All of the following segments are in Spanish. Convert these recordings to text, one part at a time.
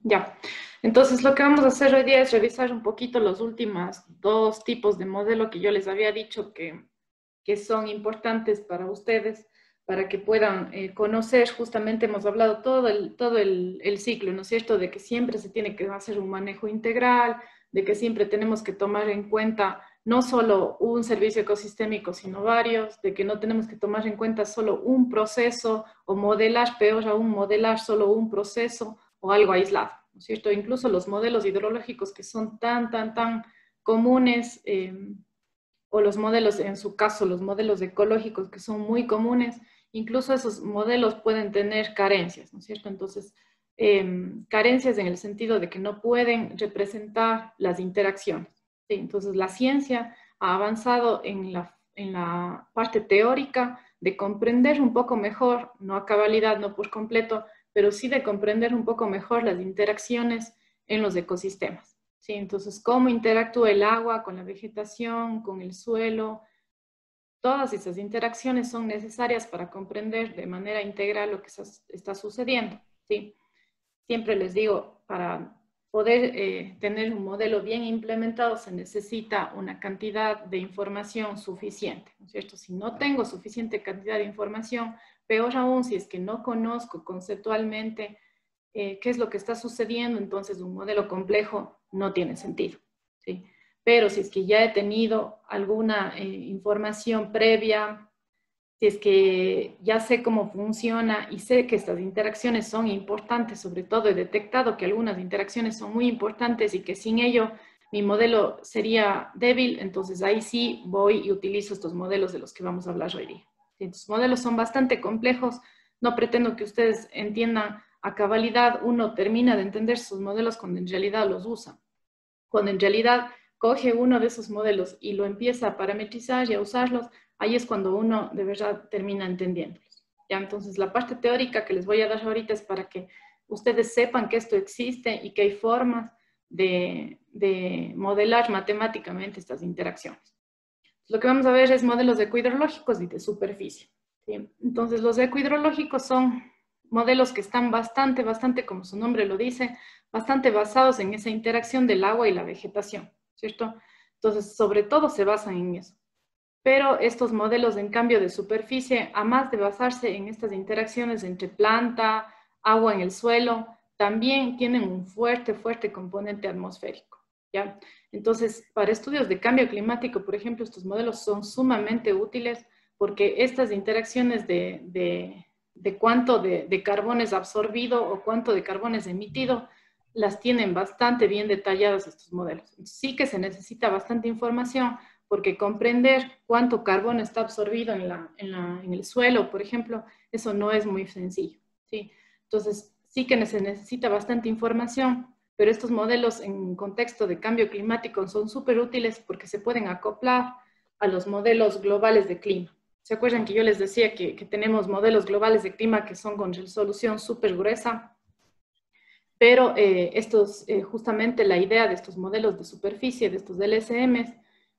Ya. Entonces, lo que vamos a hacer hoy día es revisar un poquito los últimos dos tipos de modelo que yo les había dicho que son importantes para ustedes, para que puedan conocer. Justamente hemos hablado todo el ciclo, ¿no es cierto? De que siempre se tiene que hacer un manejo integral, de que siempre tenemos que tomar en cuenta no solo un servicio ecosistémico, sino varios, de que no tenemos que tomar en cuenta solo un proceso o modelar, peor aún, modelar solo un proceso o algo aislado, ¿no es cierto? Incluso los modelos hidrológicos que son tan comunes, o los modelos, en su caso, los modelos ecológicos que son muy comunes, incluso esos modelos pueden tener carencias, ¿no es cierto? Entonces, carencias en el sentido de que no pueden representar las interacciones, ¿sí? Entonces, la ciencia ha avanzado en la parte teórica de comprender un poco mejor, no a cabalidad, no por completo, pero sí de comprender un poco mejor las interacciones en los ecosistemas. ¿Sí? Entonces, cómo interactúa el agua con la vegetación, con el suelo. Todas esas interacciones son necesarias para comprender de manera integral lo que está sucediendo. ¿Sí? Siempre les digo, para poder tener un modelo bien implementado se necesita una cantidad de información suficiente, ¿no es cierto? Si no tengo suficiente cantidad de información, peor aún si es que no conozco conceptualmente qué es lo que está sucediendo, entonces un modelo complejo no tiene sentido, ¿sí? Pero si es que ya he tenido alguna información previa, si es que ya sé cómo funciona y sé que estas interacciones son importantes, sobre todo he detectado que algunas interacciones son muy importantes y que sin ello mi modelo sería débil, entonces ahí sí voy y utilizo estos modelos de los que vamos a hablar hoy día. Estos modelos son bastante complejos, no pretendo que ustedes entiendan a cabalidad, uno termina de entender sus modelos cuando en realidad los usa. Cuando en realidad coge uno de esos modelos y lo empieza a parametrizar y a usarlos, ahí es cuando uno de verdad termina entendiéndolos. Ya, entonces la parte teórica que les voy a dar ahorita es para que ustedes sepan que esto existe y que hay formas de modelar matemáticamente estas interacciones. Lo que vamos a ver es modelos ecohidrológicos y de superficie. ¿Sí? Entonces, los ecohidrológicos son modelos que están bastante, como su nombre lo dice, bastante basados en esa interacción del agua y la vegetación, ¿cierto? Entonces, sobre todo se basan en eso. Pero estos modelos, en cambio, de superficie, a más de basarse en estas interacciones entre planta, agua en el suelo, también tienen un fuerte componente atmosférico, ¿ya? Entonces, para estudios de cambio climático, por ejemplo, estos modelos son sumamente útiles porque estas interacciones de cuánto de carbón es absorbido o cuánto de carbón es emitido, las tienen bastante bien detalladas estos modelos. Sí que se necesita bastante información, porque comprender cuánto carbón está absorbido en el suelo, por ejemplo, eso no es muy sencillo, ¿sí? Entonces, sí que se necesita bastante información, pero estos modelos en contexto de cambio climático son súper útiles porque se pueden acoplar a los modelos globales de clima. ¿Se acuerdan que yo les decía que tenemos modelos globales de clima que son con resolución súper gruesa? Pero justamente la idea de estos modelos de superficie, de estos LSMs,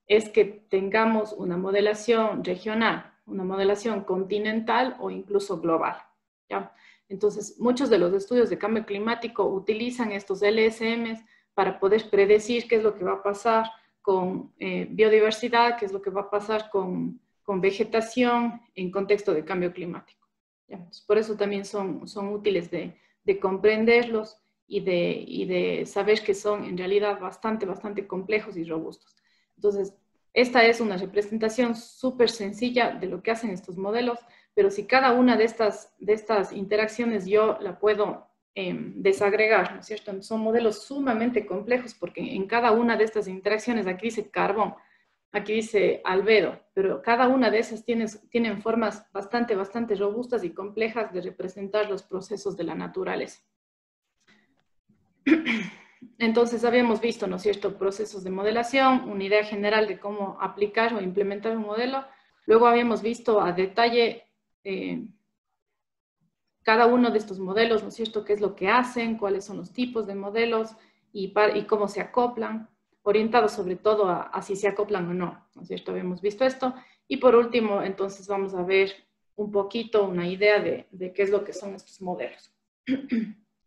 es que tengamos una modelación regional, una modelación continental o incluso global, ¿ya? Entonces, muchos de los estudios de cambio climático utilizan estos LSMs para poder predecir qué es lo que va a pasar con biodiversidad, qué es lo que va a pasar con vegetación en contexto de cambio climático, ¿ya? Entonces, por eso también son útiles de comprenderlos y de saber que son en realidad bastante complejos y robustos. Entonces, esta es una representación súper sencilla de lo que hacen estos modelos, pero si cada una de estas interacciones yo la puedo desagregar, ¿no es cierto? Son modelos sumamente complejos porque en cada una de estas interacciones, aquí dice carbón, aquí dice albedo, pero cada una de esas tienen formas bastante robustas y complejas de representar los procesos de la naturaleza. Entonces habíamos visto, ¿no es cierto?, procesos de modelación, una idea general de cómo aplicar o implementar un modelo. Luego habíamos visto a detalle cada uno de estos modelos, ¿no es cierto?, qué es lo que hacen, cuáles son los tipos de modelos y cómo se acoplan, orientados sobre todo a si se acoplan o no, ¿no es cierto? Habíamos visto esto. Y por último, entonces vamos a ver un poquito una idea de qué es lo que son estos modelos.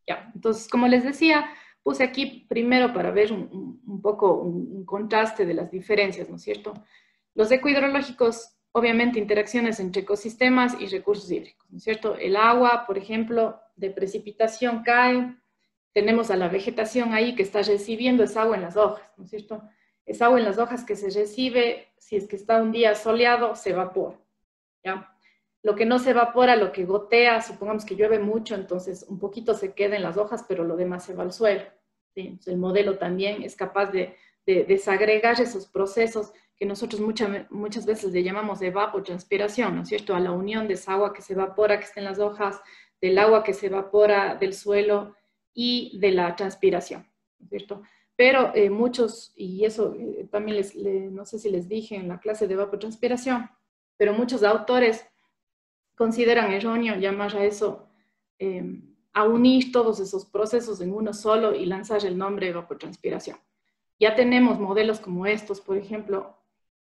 Ya, entonces, como les decía, puse aquí primero para ver un poco un contraste de las diferencias, ¿no es cierto? Los ecohidrológicos, obviamente, interacciones entre ecosistemas y recursos hídricos, ¿no es cierto? El agua, por ejemplo, de precipitación cae, tenemos a la vegetación ahí que está recibiendo esa agua en las hojas, ¿no es cierto? Esa agua en las hojas que se recibe, si es que está un día soleado, se evapora, ¿ya? Lo que no se evapora, lo que gotea, supongamos que llueve mucho, entonces un poquito se queda en las hojas, pero lo demás se va al suelo. ¿Sí? Entonces, el modelo también es capaz de desagregar esos procesos que nosotros muchas veces le llamamos evapotranspiración, ¿no es cierto? A la unión de esa agua que se evapora, que está en las hojas, del agua que se evapora del suelo y de la transpiración, ¿no es cierto? Pero muchos, y eso también no sé si les dije en la clase de evapotranspiración, pero muchos autores consideran erróneo llamar a eso, a unir todos esos procesos en uno solo y lanzar el nombre evapotranspiración. Ya tenemos modelos como estos, por ejemplo,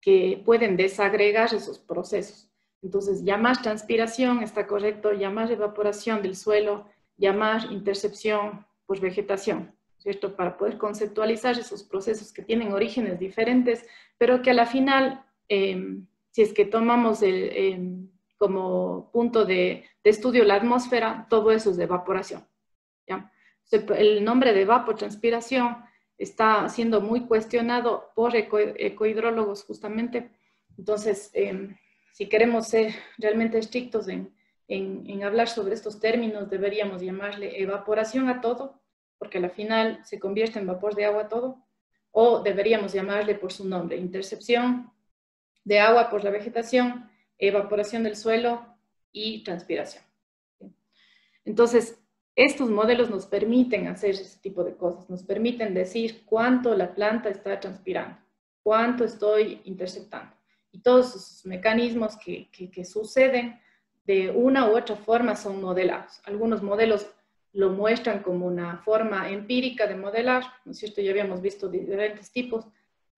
que pueden desagregar esos procesos. Entonces, llamar transpiración está correcto, llamar evaporación del suelo, llamar intercepción por vegetación, ¿cierto? Para poder conceptualizar esos procesos que tienen orígenes diferentes, pero que a la final, si es que tomamos como punto de estudio la atmósfera, todo eso es de evaporación, ¿ya? El nombre de evapotranspiración está siendo muy cuestionado por ecohidrólogos justamente. Entonces, si queremos ser realmente estrictos en hablar sobre estos términos, deberíamos llamarle evaporación a todo, porque al final se convierte en vapor de agua todo, o deberíamos llamarle por su nombre, intercepción de agua por la vegetación, evaporación del suelo y transpiración. Entonces, estos modelos nos permiten hacer ese tipo de cosas, nos permiten decir cuánto la planta está transpirando, cuánto estoy interceptando. Y todos esos mecanismos que suceden de una u otra forma son modelados. Algunos modelos lo muestran como una forma empírica de modelar, ¿no es cierto? Ya habíamos visto diferentes tipos.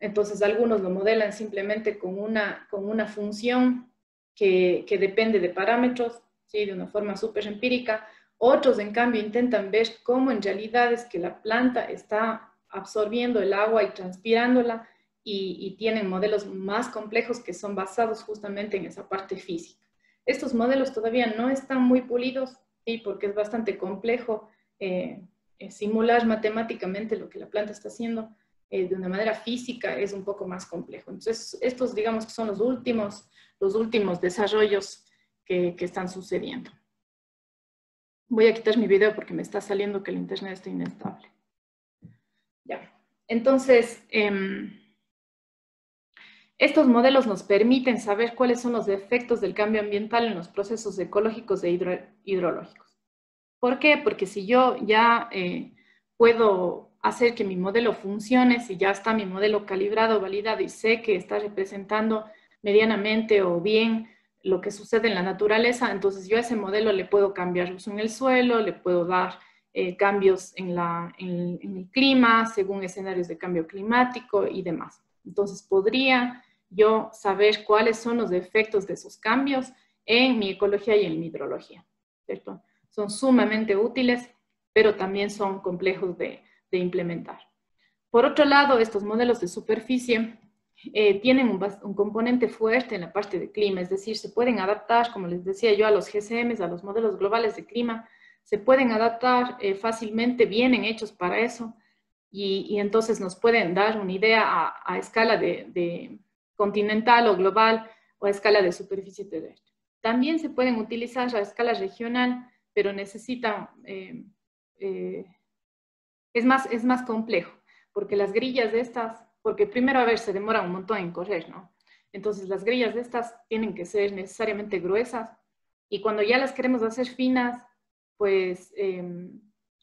Entonces, algunos lo modelan simplemente con una función que depende de parámetros, ¿sí? De una forma súper empírica. Otros, en cambio, intentan ver cómo en realidad es que la planta está absorbiendo el agua y transpirándola y tienen modelos más complejos que son basados justamente en esa parte física. Estos modelos todavía no están muy pulidos, ¿sí? Porque es bastante complejo simular matemáticamente lo que la planta está haciendo de una manera física, es un poco más complejo. Entonces, estos digamos que son los últimos desarrollos que están sucediendo. Voy a quitar mi video porque me está saliendo que el internet está inestable. Ya. Entonces, estos modelos nos permiten saber cuáles son los efectos del cambio ambiental en los procesos ecológicos e hidrológicos. ¿Por qué? Porque si yo ya puedo hacer que mi modelo funcione, si ya está mi modelo calibrado, validado y sé que está representando medianamente o bien lo que sucede en la naturaleza, entonces yo a ese modelo le puedo cambiar uso en el suelo, le puedo dar cambios en el clima, según escenarios de cambio climático y demás. Entonces podría yo saber cuáles son los efectos de esos cambios en mi ecología y en mi hidrología, ¿cierto? Son sumamente útiles, pero también son complejos de implementar. Por otro lado, estos modelos de superficie tienen un componente fuerte en la parte de clima, es decir, se pueden adaptar, como les decía yo, a los GCMs, a los modelos globales de clima, se pueden adaptar fácilmente, vienen hechos para eso, y entonces nos pueden dar una idea a escala de continental o global o a escala de superficie terrestre. También se pueden utilizar a escala regional, pero necesitan, es más complejo, porque las grillas de estas, porque primero, a ver, se demoran un montón en correr, ¿no? Entonces las grillas de estas tienen que ser necesariamente gruesas, y cuando ya las queremos hacer finas, pues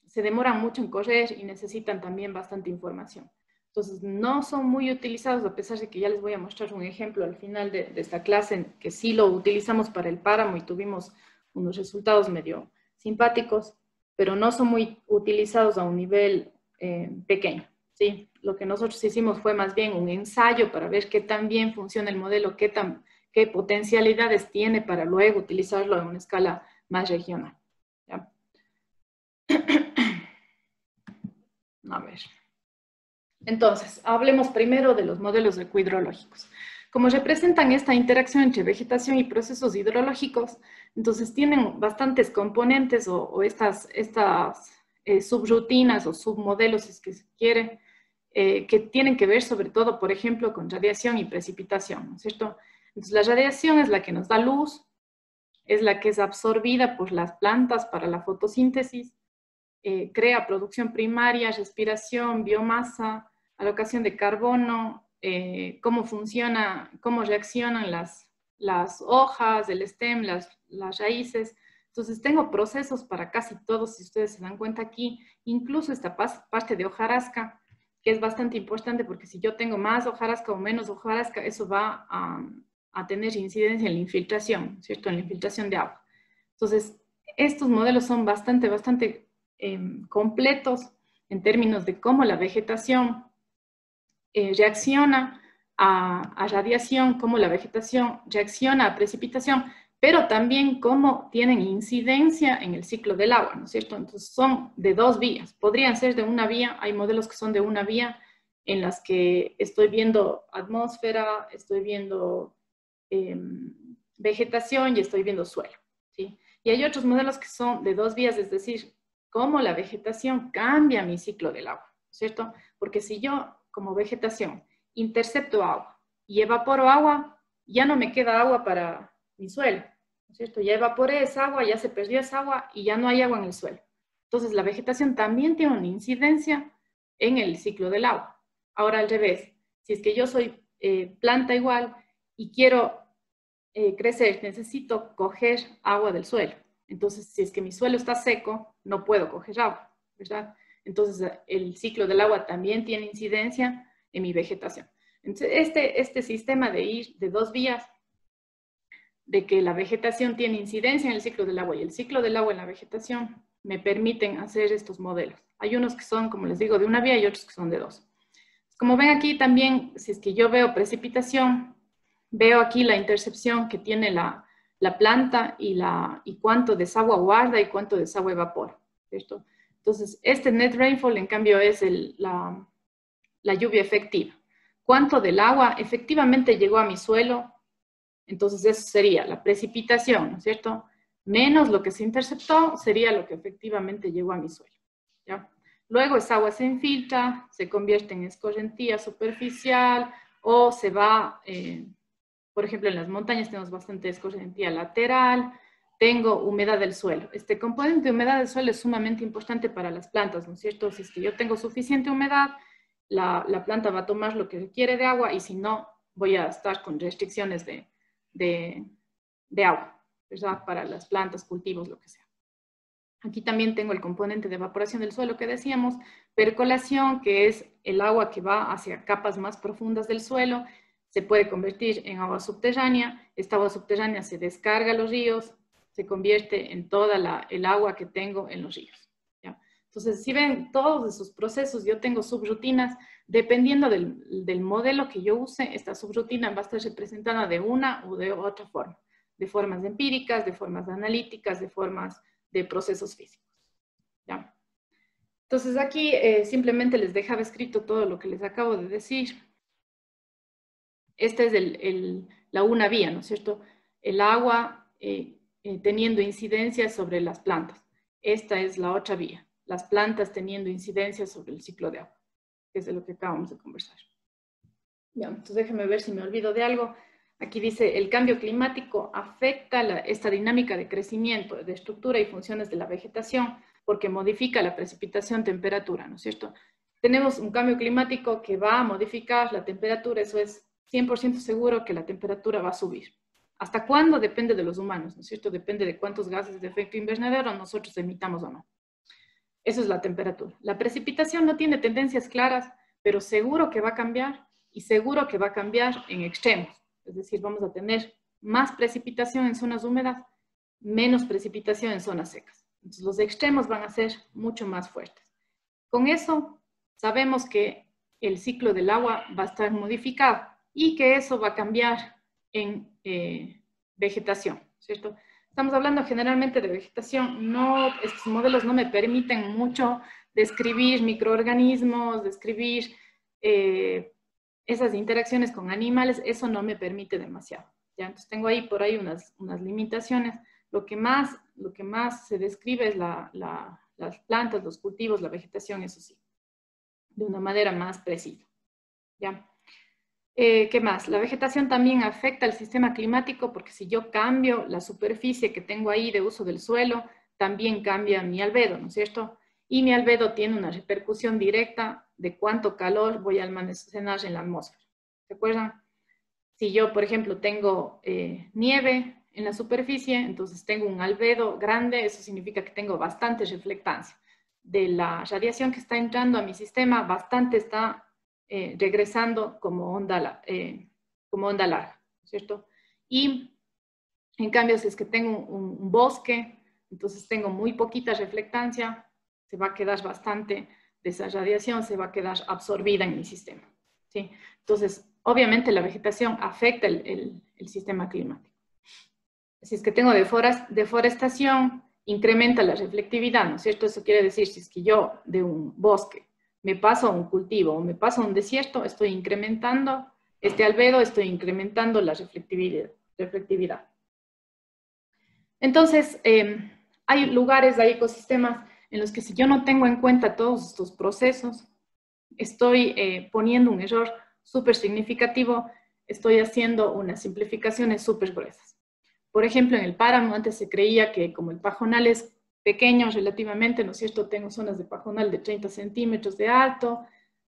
se demoran mucho en correr y necesitan también bastante información. Entonces no son muy utilizados, a pesar de que ya les voy a mostrar un ejemplo al final de esta clase, que sí lo utilizamos para el páramo y tuvimos unos resultados medio simpáticos, pero no son muy utilizados a un nivel pequeño, ¿sí? Lo que nosotros hicimos fue más bien un ensayo para ver qué tan bien funciona el modelo, qué potencialidades tiene para luego utilizarlo en una escala más regional, ¿ya? A ver. Entonces, hablemos primero de los modelos ecohidrológicos. Como representan esta interacción entre vegetación y procesos hidrológicos, entonces tienen bastantes componentes o estas subrutinas o submodelos, si es que se quiere, que tienen que ver sobre todo, por ejemplo, con radiación y precipitación, ¿no es cierto? Entonces, la radiación es la que nos da luz, es la que es absorbida por las plantas para la fotosíntesis, crea producción primaria, respiración, biomasa, alocación de carbono, cómo funciona, cómo reaccionan las hojas, el stem, las raíces. Entonces tengo procesos para casi todos, si ustedes se dan cuenta aquí, incluso esta parte de hojarasca, que es bastante importante porque si yo tengo más hojarasca o menos hojarasca, eso va a tener incidencia en la infiltración, ¿cierto? En la infiltración de agua. Entonces, estos modelos son bastante completos en términos de cómo la vegetación reacciona a radiación, cómo la vegetación reacciona a precipitación, pero también cómo tienen incidencia en el ciclo del agua, ¿no es cierto? Entonces son de dos vías, podrían ser de una vía, hay modelos que son de una vía en las que estoy viendo atmósfera, estoy viendo vegetación y estoy viendo suelo, ¿sí? Y hay otros modelos que son de dos vías, es decir, cómo la vegetación cambia mi ciclo del agua, ¿cierto? Porque si yo, como vegetación, intercepto agua y evaporo agua, ya no me queda agua para mi suelo, ¿cierto? Ya evaporé esa agua, ya se perdió esa agua y ya no hay agua en el suelo. Entonces, la vegetación también tiene una incidencia en el ciclo del agua. Ahora, al revés, si es que yo soy planta igual y quiero crecer, necesito coger agua del suelo. Entonces, si es que mi suelo está seco, no puedo coger agua, ¿verdad? Entonces, el ciclo del agua también tiene incidencia en mi vegetación. Entonces, este sistema de ir de dos vías, de que la vegetación tiene incidencia en el ciclo del agua y el ciclo del agua en la vegetación, me permiten hacer estos modelos. Hay unos que son, como les digo, de una vía y otros que son de dos. Como ven aquí también, si es que yo veo precipitación, veo aquí la intercepción que tiene la planta y cuánto desagua guarda y cuánto desagua evapora, ¿cierto? Entonces, este net rainfall, en cambio, es la lluvia efectiva. ¿Cuánto del agua efectivamente llegó a mi suelo? Entonces, eso sería la precipitación, ¿no es cierto? Menos lo que se interceptó sería lo que efectivamente llegó a mi suelo, ¿ya? Luego esa agua se infiltra, se convierte en escorrentía superficial o se va, por ejemplo, en las montañas tenemos bastante escorrentía lateral, tengo humedad del suelo. Este componente de humedad del suelo es sumamente importante para las plantas, ¿no es cierto? Si es que yo tengo suficiente humedad, la planta va a tomar lo que requiere de agua y si no, voy a estar con restricciones de agua, ¿verdad? Para las plantas, cultivos, lo que sea. Aquí también tengo el componente de evaporación del suelo que decíamos, percolación, que es el agua que va hacia capas más profundas del suelo, se puede convertir en agua subterránea, esta agua subterránea se descarga a los ríos, se convierte en toda el agua que tengo en los ríos, ¿ya? Entonces, si ven todos esos procesos, yo tengo subrutinas, dependiendo del modelo que yo use, esta subrutina va a estar representada de una u de otra forma, de formas empíricas, de formas analíticas, de formas de procesos físicos, ¿ya? Entonces aquí simplemente les dejaba escrito todo lo que les acabo de decir. Esta es la una vía, ¿no es cierto? El agua teniendo incidencia sobre las plantas. Esta es la otra vía, las plantas teniendo incidencia sobre el ciclo de agua, que es de lo que acabamos de conversar. Ya, entonces déjenme ver si me olvido de algo. Aquí dice, el cambio climático afecta esta dinámica de crecimiento, de estructura y funciones de la vegetación, porque modifica la precipitación, temperatura, ¿no es cierto? Tenemos un cambio climático que va a modificar la temperatura, eso es 100% seguro que la temperatura va a subir. ¿Hasta cuándo? Depende de los humanos, ¿no es cierto? Depende de cuántos gases de efecto invernadero nosotros emitamos o no. Eso es la temperatura. La precipitación no tiene tendencias claras, pero seguro que va a cambiar y seguro que va a cambiar en extremos. Es decir, vamos a tener más precipitación en zonas húmedas, menos precipitación en zonas secas. Entonces, los extremos van a ser mucho más fuertes. Con eso, sabemos que el ciclo del agua va a estar modificado y que eso va a cambiar en vegetación, ¿cierto? estamos hablando generalmente de vegetación, estos modelos no me permiten mucho describir microorganismos, describir esas interacciones con animales, eso no me permite demasiado. ¿Ya? Entonces tengo ahí por ahí unas limitaciones. Lo que más se describe es las plantas, los cultivos, la vegetación, eso sí, de una manera más precisa. ¿Ya? ¿Qué más? La vegetación también afecta al sistema climático porque si yo cambio la superficie que tengo ahí de uso del suelo, también cambia mi albedo, ¿no es cierto? Y mi albedo tiene una repercusión directa de cuánto calor voy a almacenar en la atmósfera. ¿Se acuerdan? Si yo, por ejemplo, tengo nieve en la superficie, entonces tengo un albedo grande, eso significa que tengo bastante reflectancia. De la radiación que está entrando a mi sistema, bastante está regresando como onda larga, ¿cierto? Y en cambio, si es que tengo un bosque, entonces tengo muy poquita reflectancia, se va a quedar bastante de esa radiación, se va a quedar absorbida en mi sistema, ¿sí? Entonces, obviamente la vegetación afecta el sistema climático. Si es que tengo deforestación, incrementa la reflectividad, ¿no es cierto? Eso quiere decir, si es que yo de un bosque me paso a un cultivo o me paso a un desierto, estoy incrementando este albedo, estoy incrementando la reflectividad. Entonces, hay lugares, hay ecosistemas en los que si yo no tengo en cuenta todos estos procesos, estoy poniendo un error súper significativo, estoy haciendo unas simplificaciones súper gruesas. Por ejemplo, en el páramo antes se creía que como el pajonal es pequeño relativamente, ¿no es cierto? Tengo zonas de pajonal de 30 centímetros de alto,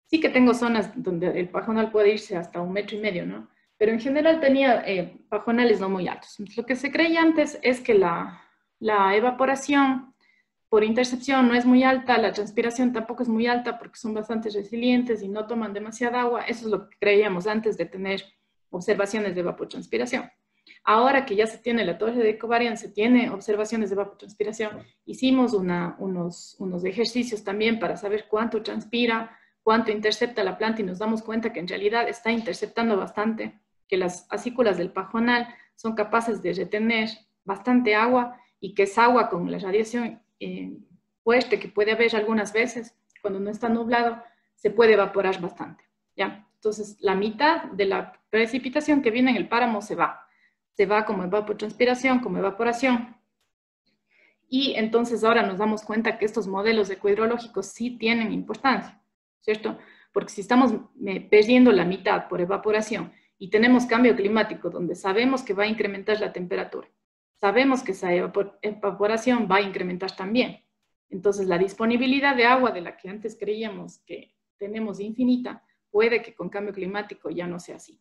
sí que tengo zonas donde el pajonal puede irse hasta 1,5 metros, ¿no? Pero en general tenía pajonales no muy altos. Entonces, lo que se creía antes es que la evaporación por intercepción no es muy alta, la transpiración tampoco es muy alta porque son bastante resilientes y no toman demasiada agua. Eso es lo que creíamos antes de tener observaciones de evapotranspiración. Ahora que ya se tiene la torre de Covariant, se tiene observaciones de evapotranspiración, hicimos unos ejercicios también para saber cuánto transpira, cuánto intercepta la planta y nos damos cuenta que en realidad está interceptando bastante, que las acículas del pajonal son capaces de retener bastante agua y que esa agua con la radiación fuerte que puede haber algunas veces cuando no está nublado, se puede evaporar bastante. ¿Ya? Entonces, la mitad de la precipitación que viene en el páramo se va como evapotranspiración, como evaporación. Y entonces ahora nos damos cuenta que estos modelos ecohidrológicos sí tienen importancia, ¿cierto? Porque si estamos perdiendo la mitad por evaporación y tenemos cambio climático donde sabemos que va a incrementar la temperatura, sabemos que esa evaporación va a incrementar también. Entonces la disponibilidad de agua de la que antes creíamos que tenemos infinita, puede que con cambio climático ya no sea así.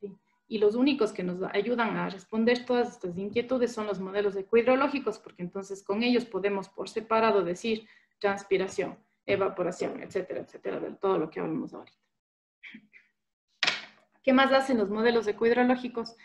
¿Sí? Y los únicos que nos ayudan a responder todas estas inquietudes son los modelos ecohidrológicos, porque entonces con ellos podemos por separado decir transpiración, evaporación, etcétera, etcétera, de todo lo que hablamos ahorita. ¿Qué más hacen los modelos ecohidrológicos?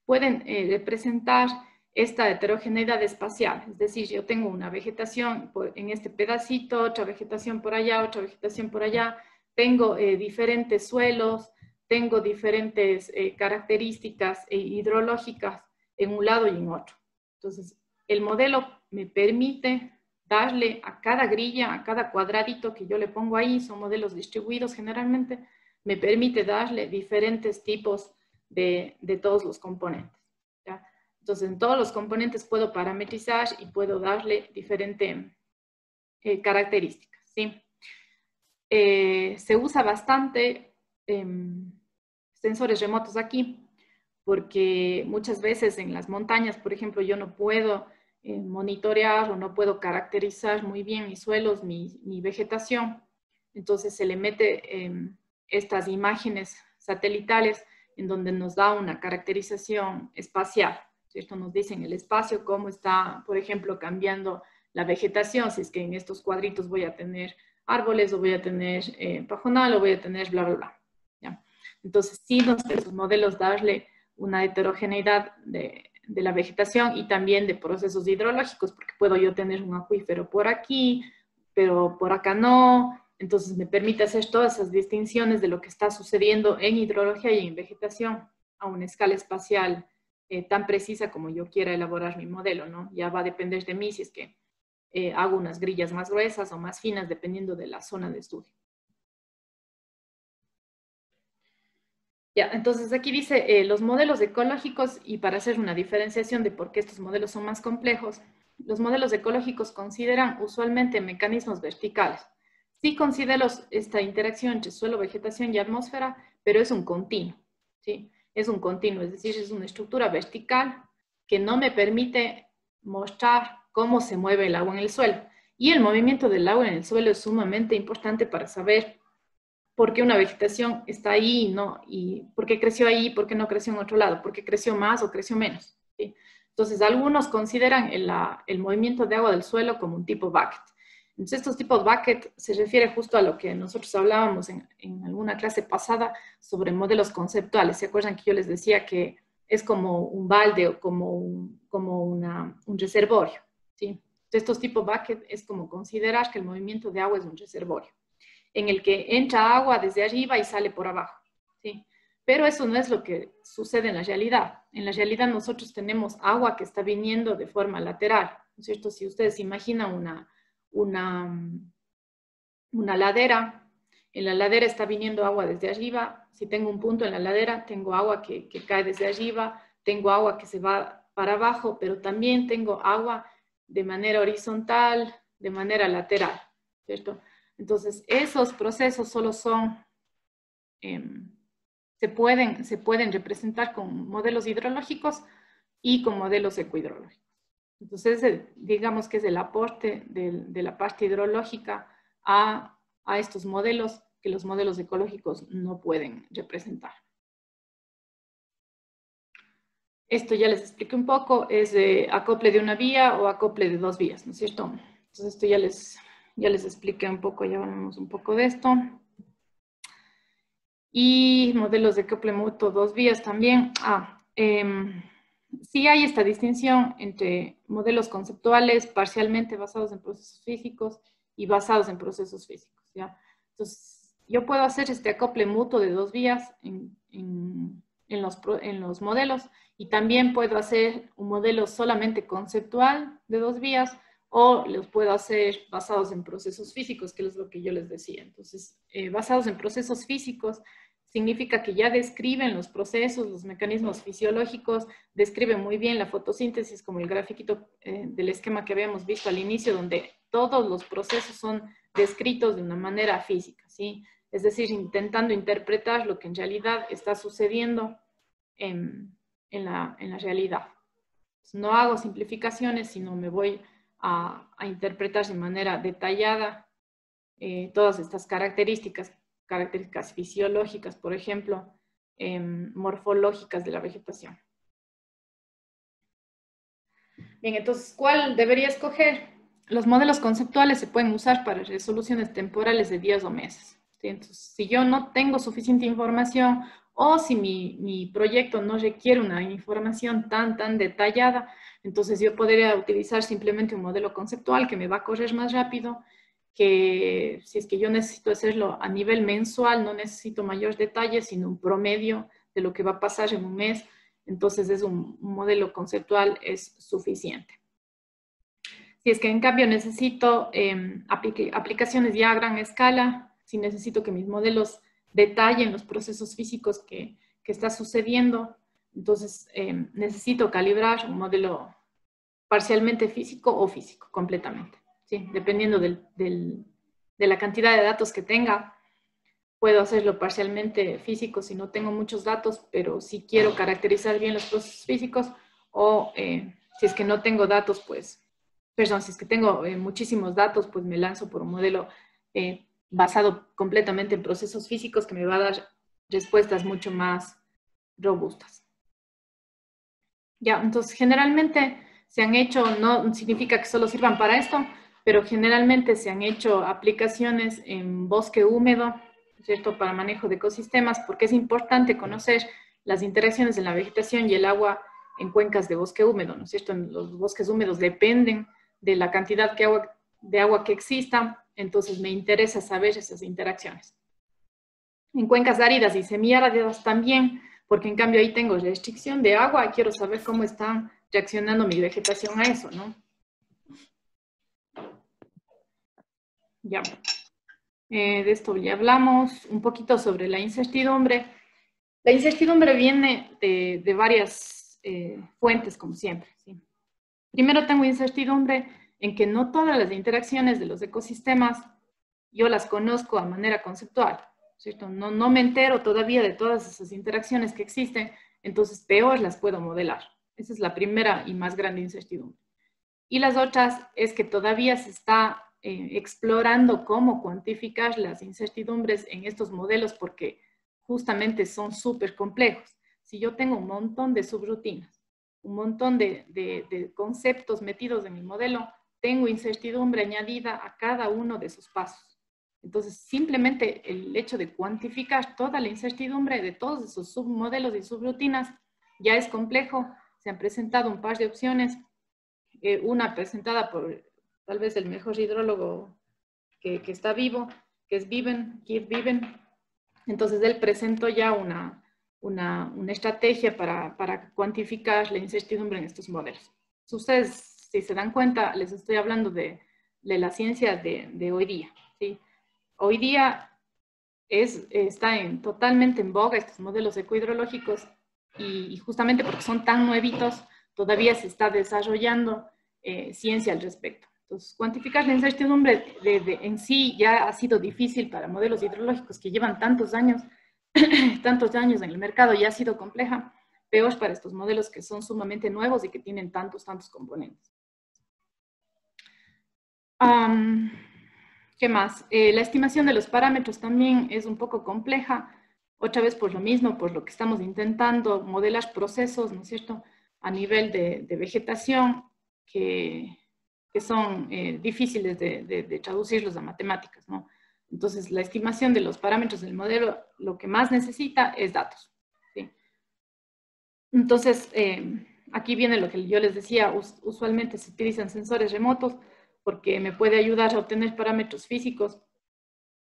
Pueden representar esta heterogeneidad espacial, es decir, yo tengo una vegetación en este pedacito, otra vegetación por allá, otra vegetación por allá, tengo diferentes suelos, tengo diferentes características hidrológicas en un lado y en otro. Entonces, el modelo me permite darle a cada grilla, a cada cuadradito que yo le pongo ahí, son modelos distribuidos generalmente, me permite darle diferentes tipos de todos los componentes. ¿Ya? Entonces, en todos los componentes puedo parametrizar y puedo darle diferentes características. ¿Sí? Se usa bastante sensores remotos aquí, porque muchas veces en las montañas, por ejemplo, yo no puedo monitorear o no puedo caracterizar muy bien mis suelos, mi vegetación. Entonces se le mete estas imágenes satelitales en donde nos da una caracterización espacial, ¿cierto? Nos dicen el espacio, cómo está, por ejemplo, cambiando la vegetación, si es que en estos cuadritos voy a tener árboles o voy a tener pajonal o voy a tener bla, bla, bla. ¿Ya? Entonces, sí nos los modelos darle una heterogeneidad de la vegetación y también de procesos hidrológicos, porque puedo yo tener un acuífero por aquí, pero por acá no. Entonces me permite hacer todas esas distinciones de lo que está sucediendo en hidrología y en vegetación a una escala espacial tan precisa como yo quiera elaborar mi modelo, ¿no? Ya va a depender de mí si es que hago unas grillas más gruesas o más finas, dependiendo de la zona de estudio. Ya, entonces aquí dice los modelos ecológicos, y para hacer una diferenciación de por qué estos modelos son más complejos, los modelos ecológicos consideran usualmente mecanismos verticales. Sí considero esta interacción entre suelo, vegetación y atmósfera, pero es un continuo, ¿sí? Es un continuo, es decir, es una estructura vertical que no me permite mostrar cómo se mueve el agua en el suelo. Y el movimiento del agua en el suelo es sumamente importante para saber por qué una vegetación está ahí y no, y por qué creció ahí, por qué no creció en otro lado, por qué creció más o creció menos, ¿sí? Entonces, algunos consideran el movimiento de agua del suelo como un tipo bucket. Entonces, estos tipos bucket se refiere justo a lo que nosotros hablábamos en alguna clase pasada sobre modelos conceptuales. ¿Se acuerdan que yo les decía que es como un balde o como un reservorio, ¿sí? Entonces, estos tipos bucket es como considerar que el movimiento de agua es un reservorio, en el que entra agua desde arriba y sale por abajo, ¿sí? Pero eso no es lo que sucede en la realidad. En la realidad nosotros tenemos agua que está viniendo de forma lateral, ¿no es cierto? Si ustedes imaginan una ladera, en la ladera está viniendo agua desde arriba. Si tengo un punto en la ladera, tengo agua que cae desde arriba, tengo agua que se va para abajo, pero también tengo agua de manera horizontal, de manera lateral, ¿cierto? Entonces, esos procesos solo son, se pueden representar con modelos hidrológicos y con modelos ecohidrológicos. Entonces, digamos que es el aporte de la parte hidrológica a estos modelos que los modelos ecológicos no pueden representar. Esto ya les expliqué un poco, es acople de una vía o acople de dos vías, ¿no es cierto? Entonces, esto ya les expliqué un poco, ya hablamos un poco de esto. Y modelos de acople mutuo dos vías también. Sí hay esta distinción entre modelos conceptuales parcialmente basados en procesos físicos y basados en procesos físicos, ¿ya? Entonces, yo puedo hacer este acople mutuo de dos vías en los modelos, y también puedo hacer un modelo solamente conceptual de dos vías, o los puedo hacer basados en procesos físicos, que es lo que yo les decía. Entonces, basados en procesos físicos significa que ya describen los procesos, los mecanismos fisiológicos, describen muy bien la fotosíntesis, como el grafiquito del esquema que habíamos visto al inicio, donde todos los procesos son descritos de una manera física, ¿sí? Es decir, intentando interpretar lo que en realidad está sucediendo en la realidad. No hago simplificaciones, sino me voy a interpretar de manera detallada todas estas características fisiológicas, por ejemplo, morfológicas de la vegetación. Bien, entonces, ¿cuál debería escoger? Los modelos conceptuales se pueden usar para resoluciones temporales de días o meses, ¿sí? Entonces, si yo no tengo suficiente información, o si mi proyecto no requiere una información tan detallada, entonces yo podría utilizar simplemente un modelo conceptual que me va a correr más rápido, que si es que yo necesito hacerlo a nivel mensual, no necesito mayor detalle, sino un promedio de lo que va a pasar en un mes. Entonces es un modelo conceptual, es suficiente. Si es que en cambio necesito aplicaciones ya a gran escala, si necesito que mis modelos detallen los procesos físicos que está sucediendo, entonces necesito calibrar un modelo parcialmente físico o físico, completamente, ¿sí? Dependiendo de la cantidad de datos que tenga. Puedo hacerlo parcialmente físico si no tengo muchos datos, pero si quiero caracterizar bien los procesos físicos, o si es que no tengo datos, pues, perdón, si es que tengo muchísimos datos, pues me lanzo por un modelo basado completamente en procesos físicos que me va a dar respuestas mucho más robustas. Ya, entonces generalmente se han hecho, no significa que solo sirvan para esto, pero generalmente se han hecho aplicaciones en bosque húmedo, ¿cierto? Para manejo de ecosistemas, porque es importante conocer las interacciones de la vegetación y el agua en cuencas de bosque húmedo, ¿no es cierto? Los bosques húmedos dependen de la cantidad de agua que exista, entonces me interesa saber esas interacciones. En cuencas áridas y semiáridas también porque en cambio ahí tengo restricción de agua y quiero saber cómo están reaccionando mi vegetación a eso, ¿no? Ya. De esto ya hablamos, un poquito sobre la incertidumbre. La incertidumbre viene de varias fuentes, como siempre, ¿sí? Primero tengo incertidumbre en que no todas las interacciones de los ecosistemas yo las conozco a manera conceptual, ¿cierto? No me entero todavía de todas esas interacciones que existen, entonces peor las puedo modelar. Esa es la primera y más grande incertidumbre. Y las otras es que todavía se está explorando cómo cuantificar las incertidumbres en estos modelos porque justamente son súper complejos. Si yo tengo un montón de subrutinas, un montón de conceptos metidos en mi modelo, tengo incertidumbre añadida a cada uno de sus pasos. Entonces, simplemente el hecho de cuantificar toda la incertidumbre de todos esos submodelos y subrutinas ya es complejo. Se han presentado un par de opciones, una presentada por tal vez el mejor hidrólogo que está vivo, que es Keith Beaven. Entonces, él presentó ya una estrategia para cuantificar la incertidumbre en estos modelos. Si ustedes, si se dan cuenta, les estoy hablando de la ciencia de hoy día, ¿sí? Hoy día está totalmente en boga estos modelos ecohidrológicos y justamente porque son tan nuevitos, todavía se está desarrollando ciencia al respecto. Entonces, cuantificar la incertidumbre en sí ya ha sido difícil para modelos hidrológicos que llevan tantos años en el mercado, ya ha sido compleja, peor para estos modelos que son sumamente nuevos y que tienen tantos componentes. ¿Qué más? La estimación de los parámetros también es un poco compleja, otra vez por lo mismo, por lo que estamos intentando modelar procesos, ¿no es cierto?, a nivel de vegetación que son difíciles de traducirlos a matemáticas, ¿no? Entonces, la estimación de los parámetros del modelo, lo que más necesita es datos, ¿sí? Entonces, aquí viene lo que yo les decía, usualmente se utilizan sensores remotos, porque me puede ayudar a obtener parámetros físicos,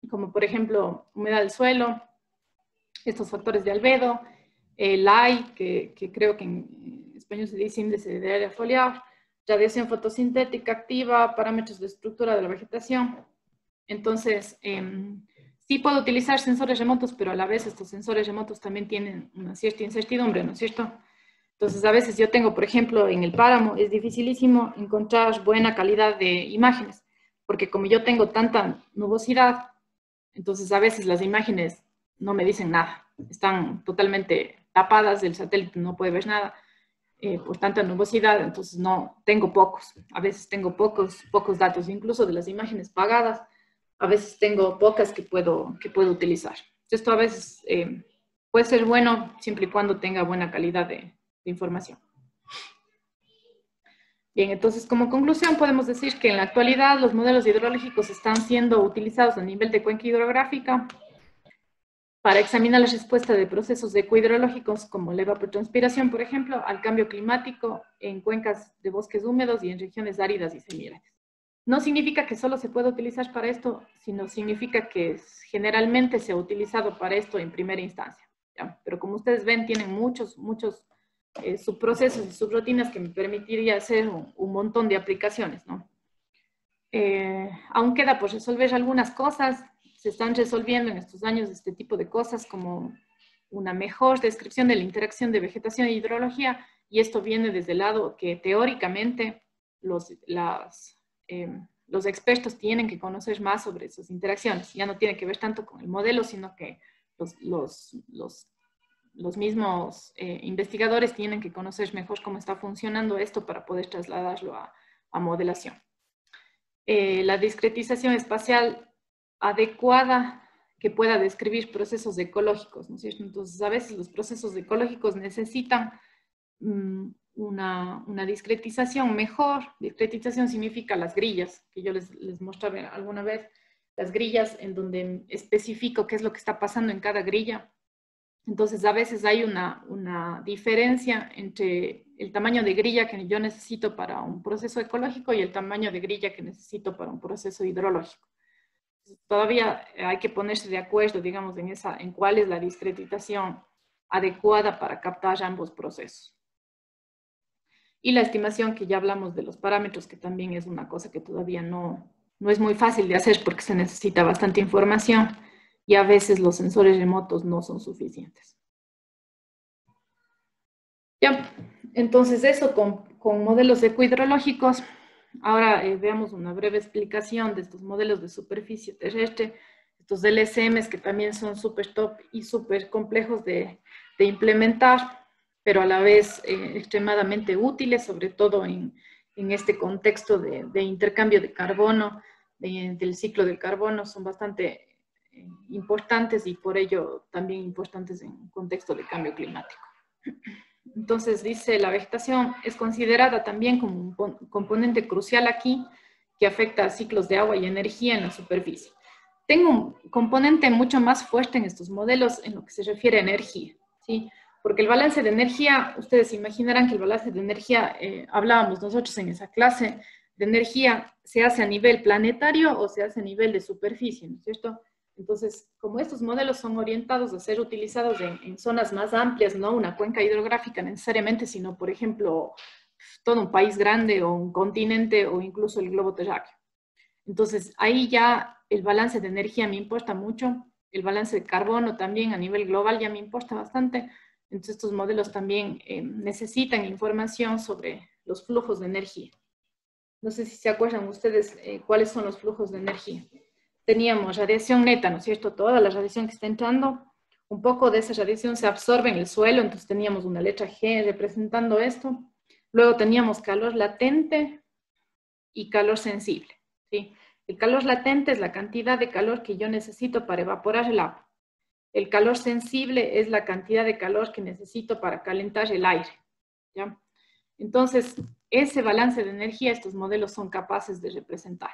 como por ejemplo humedad del suelo, estos factores de albedo, el AI, que creo que en español se dice índice de área foliar, radiación fotosintética activa, parámetros de estructura de la vegetación. Entonces, sí puedo utilizar sensores remotos, pero a la vez estos sensores remotos también tienen una cierta incertidumbre, ¿no es cierto? Entonces, a veces yo tengo, por ejemplo, en el páramo, es dificilísimo encontrar buena calidad de imágenes, porque como yo tengo tanta nubosidad, entonces a veces las imágenes no me dicen nada, están totalmente tapadas, el satélite no puede ver nada por tanta nubosidad, entonces no, tengo pocos, a veces tengo pocos datos, incluso de las imágenes pagadas, a veces tengo pocas que puedo utilizar. Esto a veces puede ser bueno siempre y cuando tenga buena calidad de información. Bien, entonces como conclusión podemos decir que en la actualidad los modelos hidrológicos están siendo utilizados a nivel de cuenca hidrográfica para examinar la respuesta de procesos ecohidrológicos como la evapotranspiración, por ejemplo, al cambio climático en cuencas de bosques húmedos y en regiones áridas y semiáridas. No significa que solo se pueda utilizar para esto, sino significa que generalmente se ha utilizado para esto en primera instancia, ¿ya? Pero como ustedes ven, tienen muchos subprocesos y subrutinas que me permitiría hacer un montón de aplicaciones, ¿no? Aún queda por resolver algunas cosas, se están resolviendo en estos años este tipo de cosas como una mejor descripción de la interacción de vegetación e hidrología, y esto viene desde el lado que teóricamente los expertos tienen que conocer más sobre esas interacciones. Ya no tiene que ver tanto con el modelo, sino que los mismos investigadores tienen que conocer mejor cómo está funcionando esto para poder trasladarlo a modelación. La discretización espacial adecuada que pueda describir procesos ecológicos, ¿no es cierto? Entonces, a veces los procesos ecológicos necesitan una discretización mejor. Discretización significa las grillas, que yo les mostraba alguna vez, las grillas en donde especifico qué es lo que está pasando en cada grilla. Entonces, a veces hay una diferencia entre el tamaño de grilla que yo necesito para un proceso ecológico y el tamaño de grilla que necesito para un proceso hidrológico. Todavía hay que ponerse de acuerdo, digamos, en cuál es la discretización adecuada para captar ambos procesos. Y la estimación que ya hablamos de los parámetros, que también es una cosa que todavía no es muy fácil de hacer porque se necesita bastante información y a veces los sensores remotos no son suficientes. Ya, entonces eso con modelos ecohidrológicos. Ahora veamos una breve explicación de estos modelos de superficie terrestre, estos LSMs que también son súper top y súper complejos de implementar, pero a la vez extremadamente útiles, sobre todo en este contexto de intercambio de carbono, del ciclo del carbono, son bastante importantes y por ello también importantes en un contexto de cambio climático. Entonces dice, la vegetación es considerada también como un componente crucial aquí que afecta a ciclos de agua y energía en la superficie. Tengo un componente mucho más fuerte en estos modelos en lo que se refiere a energía, ¿sí? Porque el balance de energía, ustedes imaginarán que el balance de energía, hablábamos nosotros en esa clase, de energía se hace a nivel planetario o se hace a nivel de superficie, ¿no es cierto? Entonces, como estos modelos son orientados a ser utilizados en zonas más amplias, no una cuenca hidrográfica necesariamente, sino, por ejemplo, todo un país grande o un continente o incluso el globo terráqueo. Entonces, ahí ya el balance de energía me importa mucho, el balance de carbono también a nivel global ya me importa bastante. Entonces, estos modelos también necesitan información sobre los flujos de energía. No sé si se acuerdan ustedes cuáles son los flujos de energía. Teníamos radiación neta, ¿no es cierto? Toda la radiación que está entrando, un poco de esa radiación se absorbe en el suelo, entonces teníamos una letra G representando esto. Luego teníamos calor latente y calor sensible, ¿sí? El calor latente es la cantidad de calor que yo necesito para evaporar el agua. El calor sensible es la cantidad de calor que necesito para calentar el aire, ¿ya? Entonces, ese balance de energía estos modelos son capaces de representar.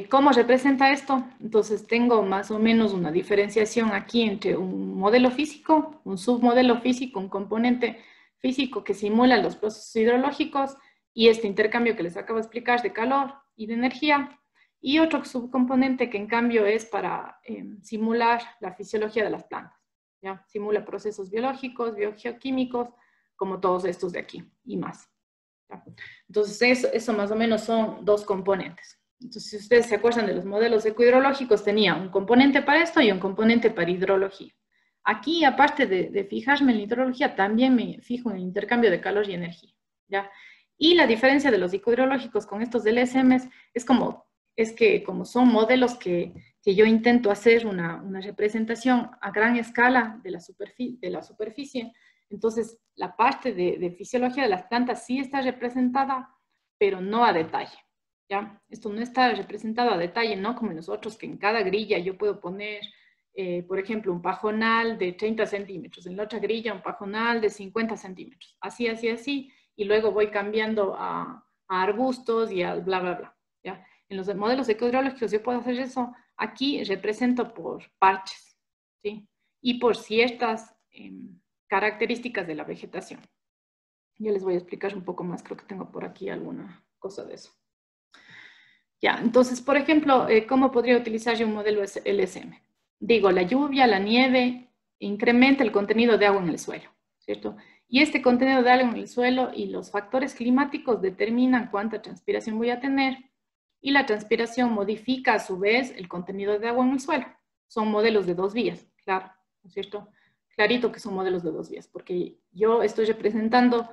¿Cómo representa esto? Entonces tengo más o menos una diferenciación aquí entre un modelo físico, un submodelo físico, un componente físico que simula los procesos hidrológicos y este intercambio que les acabo de explicar de calor y de energía, y otro subcomponente que en cambio es para simular la fisiología de las plantas, ¿ya? Simula procesos biológicos, biogeoquímicos, como todos estos de aquí y más. ¿Ya? Entonces eso más o menos son dos componentes. Entonces, si ustedes se acuerdan de los modelos ecohidrológicos, tenía un componente para esto y un componente para hidrología. Aquí, aparte de fijarme en la hidrología, también me fijo en el intercambio de calor y energía, ¿ya? Y la diferencia de los ecohidrológicos con estos del LSMs es que como son modelos que yo intento hacer una representación a gran escala de la superficie, entonces la parte de fisiología de las plantas sí está representada, pero no a detalle. ¿Ya? Esto no está representado a detalle, no como en nosotros, que en cada grilla yo puedo poner, por ejemplo, un pajonal de 30 centímetros, en la otra grilla un pajonal de 50 centímetros, así, así, así, y luego voy cambiando a arbustos y a bla, bla, bla. ¿Ya? En los modelos ecohidrológicos yo puedo hacer eso, aquí represento por parches, ¿sí? Y por ciertas características de la vegetación. Yo les voy a explicar un poco más, creo que tengo por aquí alguna cosa de eso. Ya, entonces, por ejemplo, ¿cómo podría utilizar yo un modelo LSM? Digo, la lluvia, la nieve, incrementa el contenido de agua en el suelo, ¿cierto? Y este contenido de agua en el suelo y los factores climáticos determinan cuánta transpiración voy a tener, y la transpiración modifica a su vez el contenido de agua en el suelo. Son modelos de dos vías, claro, ¿no es cierto? Clarito que son modelos de dos vías, porque yo estoy representando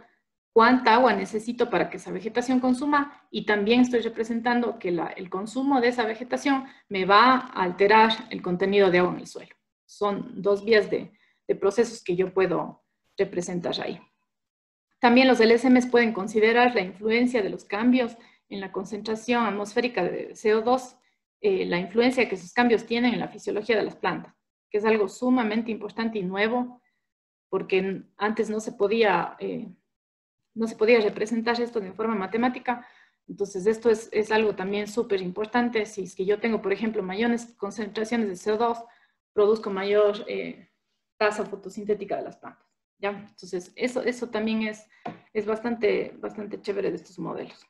cuánta agua necesito para que esa vegetación consuma y también estoy representando que el consumo de esa vegetación me va a alterar el contenido de agua en el suelo. Son dos vías de procesos que yo puedo representar ahí. También los LSMs pueden considerar la influencia de los cambios en la concentración atmosférica de CO2, la influencia que esos cambios tienen en la fisiología de las plantas, que es algo sumamente importante y nuevo, porque antes no se podía representar esto de forma matemática. Entonces, esto es algo también súper importante. Si es que yo tengo, por ejemplo, mayores concentraciones de CO2, produzco mayor tasa fotosintética de las plantas. ¿Ya? Entonces, eso también es bastante chévere de estos modelos.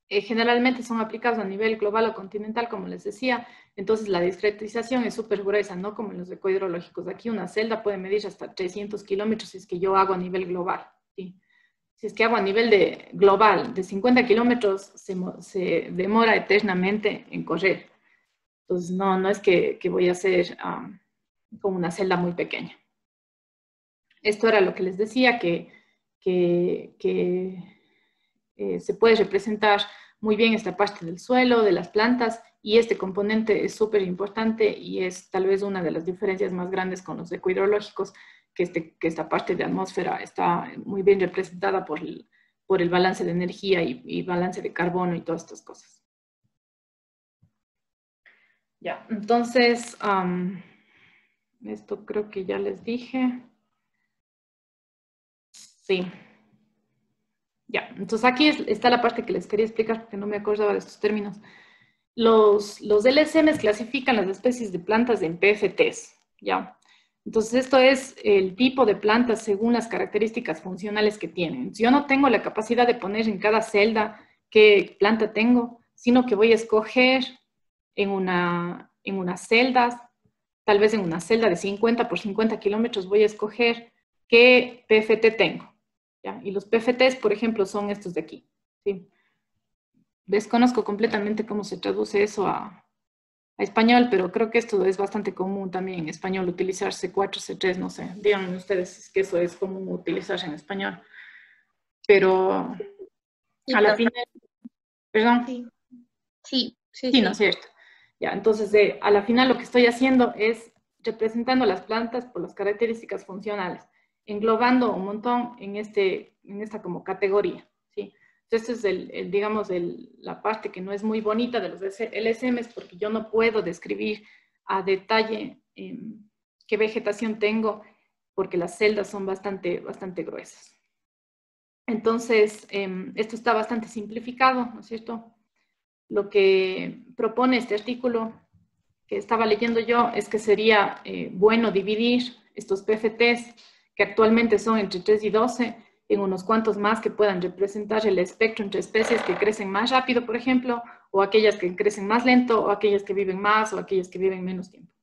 generalmente son aplicados a nivel global o continental, como les decía, entonces la discretización es súper gruesa, no como en los ecohidrológicos. Aquí una celda puede medir hasta 300 kilómetros si es que yo hago a nivel global, ¿sí? Si es que hago a nivel global de 50 kilómetros, se demora eternamente en correr. Entonces, no es que voy a hacer como una celda muy pequeña. Esto era lo que les decía, que se puede representar muy bien esta parte del suelo, de las plantas, y este componente es súper importante y es tal vez una de las diferencias más grandes con los ecohidrológicos, que esta parte de atmósfera está muy bien representada por el balance de energía y balance de carbono y todas estas cosas. Ya, entonces, esto creo que ya les dije. Sí. Ya, entonces aquí está la parte que les quería explicar porque no me acordaba de estos términos. Los LSMs clasifican las especies de plantas en PFTs, ¿ya? Entonces esto es el tipo de plantas según las características funcionales que tienen. Yo no tengo la capacidad de poner en cada celda qué planta tengo, sino que voy a escoger en unas celdas, tal vez en una celda de 50 por 50 kilómetros, voy a escoger qué PFT tengo, ¿ya? Y los PFTs, por ejemplo, son estos de aquí, ¿sí? Desconozco completamente cómo se traduce eso a español, pero creo que esto es bastante común también en español, utilizar C4, C3, no sé. Díganme ustedes si es que eso es común utilizarse en español. Pero Sí, a la final, perdón. sí, sí, sí, Sí, ¿no es sí. cierto? Ya, entonces, a la final lo que estoy haciendo es representando las plantas por las características funcionales, englobando un montón en esta como categoría, ¿sí? Entonces, esta es digamos, la parte que no es muy bonita de los LSMs, porque yo no puedo describir a detalle qué vegetación tengo, porque las celdas son bastante, bastante gruesas. Entonces, esto está bastante simplificado, ¿no es cierto? Lo que propone este artículo que estaba leyendo yo es que sería bueno dividir estos PFTs, que actualmente son entre 3 y 12, en unos cuantos más que puedan representar el espectro entre especies que crecen más rápido, por ejemplo, o aquellas que crecen más lento, o aquellas que viven más, o aquellas que viven menos tiempo.